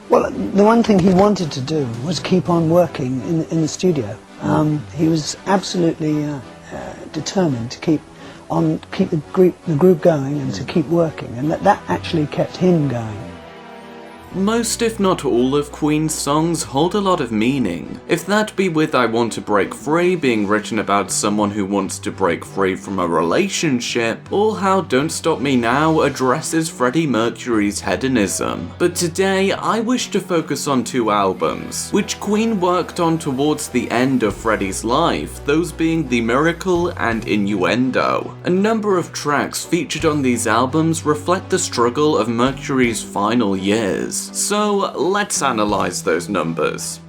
Well, the one thing he wanted to do was keep on working in the studio. He was absolutely determined to keep the group going and to keep working, and that actually kept him going. Most, if not all, of Queen's songs hold a lot of meaning. If that be with I Want to Break Free being written about someone who wants to break free from a relationship, or how Don't Stop Me Now addresses Freddie Mercury's hedonism. But today, I wish to focus on two albums, which Queen worked on towards the end of Freddie's life, those being the Miracle and Innuendo. A number of tracks featured on these albums reflect the struggle of Mercury's final years. So let's analyze those numbers.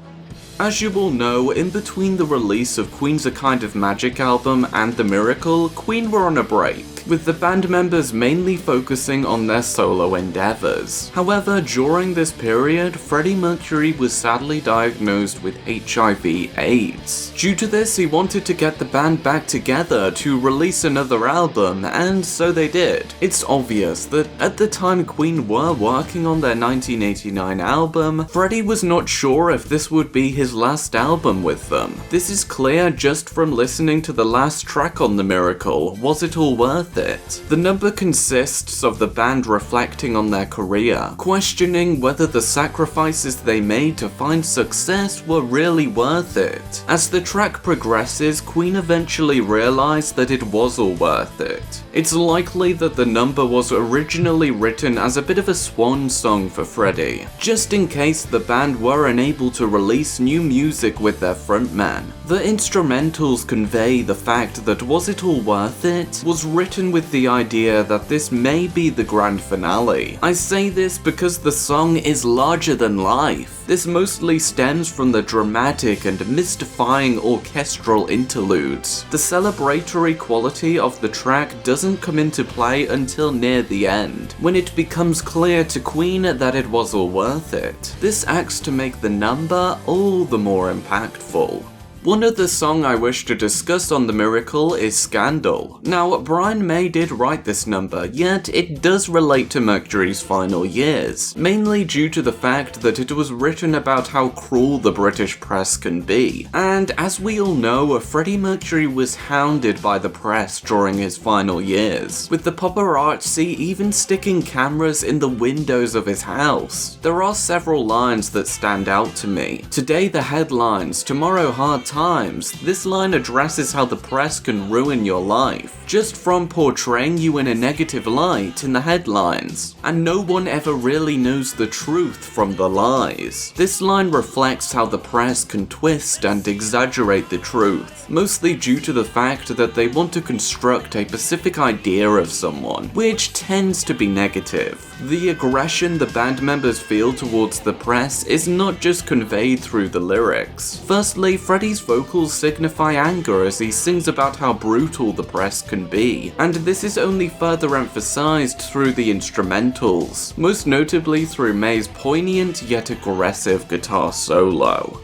As you all know, in between the release of Queen's A Kind of Magic album and The Miracle, Queen were on a break, with the band members mainly focusing on their solo endeavors. However, during this period, Freddie Mercury was sadly diagnosed with HIV/AIDS. Due to this, he wanted to get the band back together to release another album, and so they did. It's obvious that at the time Queen were working on their 1989 album, Freddie was not sure if this would be his last album with them. This is clear just from listening to the last track on The Miracle, Was It All Worth It? The number consists of the band reflecting on their career, questioning whether the sacrifices they made to find success were really worth it. As the track progresses, Queen eventually realized that it was all worth it. It's likely that the number was originally written as a bit of a swan song for Freddie, just in case the band were unable to release new music with their frontman. The instrumentals convey the fact that Was It All Worth It was written with the idea that this may be the grand finale. I say this because the song is larger than life. This mostly stems from the dramatic and mystifying orchestral interludes. The celebratory quality of the track doesn't come into play until near the end, when it becomes clear to Queen that it was all worth it. This acts to make the number all the more impactful. One other song I wish to discuss on The Miracle is Scandal. Now, Brian May did write this number, yet it does relate to Mercury's final years, mainly due to the fact that it was written about how cruel the British press can be. And as we all know, Freddie Mercury was hounded by the press during his final years, with the paparazzi even sticking cameras in the windows of his house. There are several lines that stand out to me. Today the headlines, tomorrow hard times. This line addresses how the press can ruin your life, just from portraying you in a negative light in the headlines, and no one ever really knows the truth from the lies. This line reflects how the press can twist and exaggerate the truth, mostly due to the fact that they want to construct a specific idea of someone, which tends to be negative. The aggression the band members feel towards the press is not just conveyed through the lyrics. Firstly, Freddie's vocals signify anger as he sings about how brutal the press can be, and this is only further emphasized through the instrumentals, most notably through May's poignant yet aggressive guitar solo.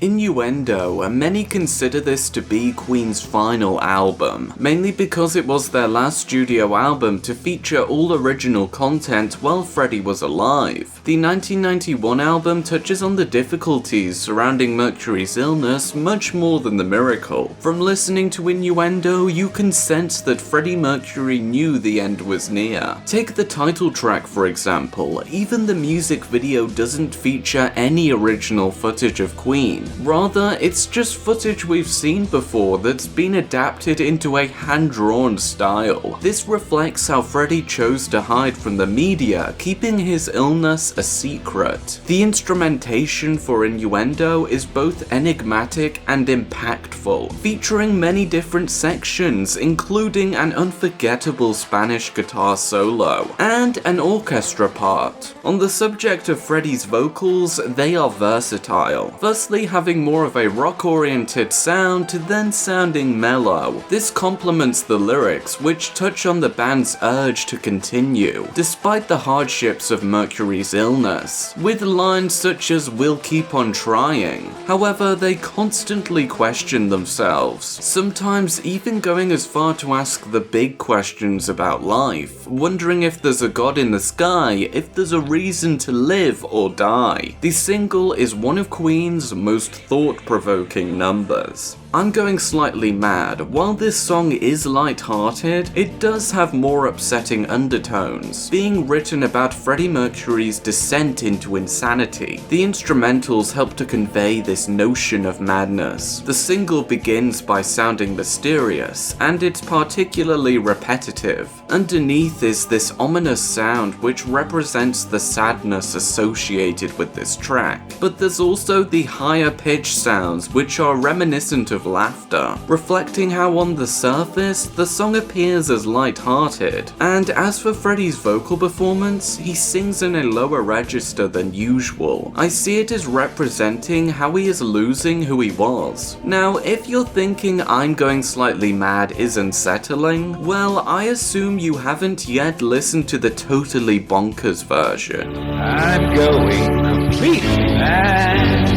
Innuendo, many consider this to be Queen's final album, mainly because it was their last studio album to feature all original content while Freddie was alive. The 1991 album touches on the difficulties surrounding Mercury's illness much more than The Miracle. From listening to Innuendo, you can sense that Freddie Mercury knew the end was near. Take the title track for example, even the music video doesn't feature any original footage of Queen. Rather, it's just footage we've seen before that's been adapted into a hand-drawn style. This reflects how Freddie chose to hide from the media, keeping his illness a secret. The instrumentation for Innuendo is both enigmatic and impactful, featuring many different sections, including an unforgettable Spanish guitar solo, and an orchestra part. On the subject of Freddie's vocals, they are versatile. Firstly, having having more of a rock-oriented sound to then sounding mellow. This complements the lyrics, which touch on the band's urge to continue, despite the hardships of Mercury's illness, with lines such as "we'll keep on trying." However, they constantly question themselves, sometimes even going as far to ask the big questions about life, wondering if there's a god in the sky, if there's a reason to live or die. The single is one of Queen's most thought-provoking numbers. I'm Going Slightly Mad, while this song is light-hearted, it does have more upsetting undertones, being written about Freddie Mercury's descent into insanity. The instrumentals help to convey this notion of madness. The single begins by sounding mysterious, and it's particularly repetitive. Underneath is this ominous sound which represents the sadness associated with this track, but there's also the higher pitch sounds which are reminiscent of laughter, reflecting how on the surface the song appears as light-hearted. And as for Freddie's vocal performance, he sings in a lower register than usual. I see it as representing how he is losing who he was. Now, if you're thinking I'm Going Slightly Mad is unsettling, well, I assume you haven't yet listened to the totally bonkers version. I'm going completely mad,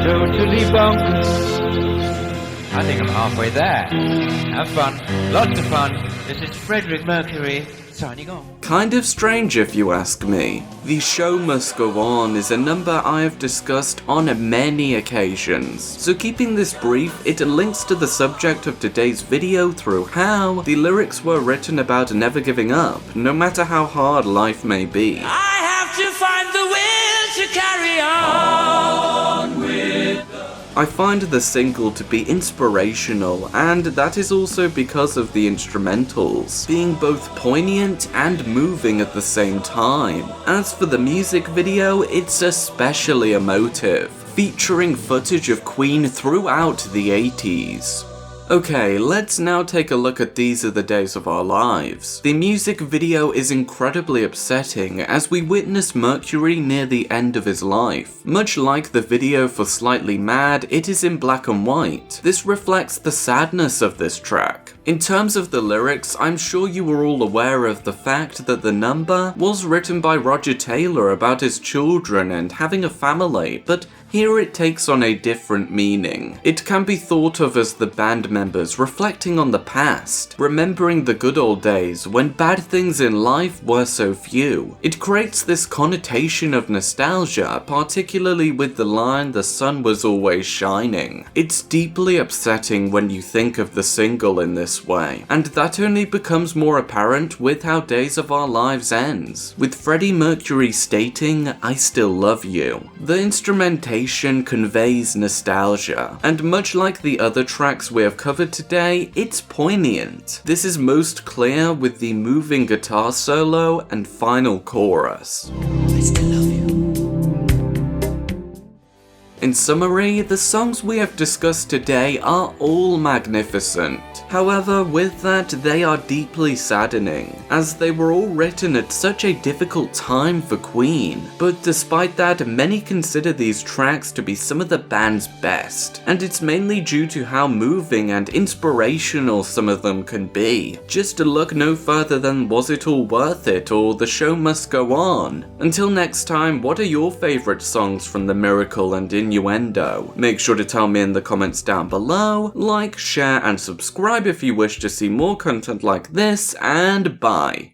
totally bonkers. I think I'm halfway there. Have fun, lots of fun. This is Freddie Mercury, signing off. Kind of strange if you ask me. The Show Must Go On is a number I have discussed on many occasions, so keeping this brief, it links to the subject of today's video through how the lyrics were written about never giving up, no matter how hard life may be. I have to find the will to carry on with. I find the single to be inspirational, and that is also because of the instrumentals, being both poignant and moving at the same time. As for the music video, it's especially emotive, featuring footage of Queen throughout the 80s. Okay, let's now take a look at These Are the Days of Our Lives. The music video is incredibly upsetting as we witness Mercury near the end of his life. Much like the video for Slightly Mad, it is in black and white. This reflects the sadness of this track. In terms of the lyrics, I'm sure you were all aware of the fact that the number was written by Roger Taylor about his children and having a family, but here it takes on a different meaning. It can be thought of as the band members reflecting on the past, remembering the good old days when bad things in life were so few. It creates this connotation of nostalgia, particularly with the line "the sun was always shining." It's deeply upsetting when you think of the single in this way, and that only becomes more apparent with how Days of Our Lives ends, with Freddie Mercury stating, "I still love you." The instrumentation conveys nostalgia, and much like the other tracks we have covered today, it's poignant. This is most clear with the moving guitar solo and final chorus. I still love you. In summary, the songs we have discussed today are all magnificent. However, with that, they are deeply saddening, as they were all written at such a difficult time for Queen. But despite that, many consider these tracks to be some of the band's best, and it's mainly due to how moving and inspirational some of them can be. Just to look no further than Was It All Worth It or The Show Must Go On. Until next time, what are your favourite songs from the Miracle and Innuendo? Make sure to tell me in the comments down below, like, share and subscribe if you wish to see more content like this, and bye.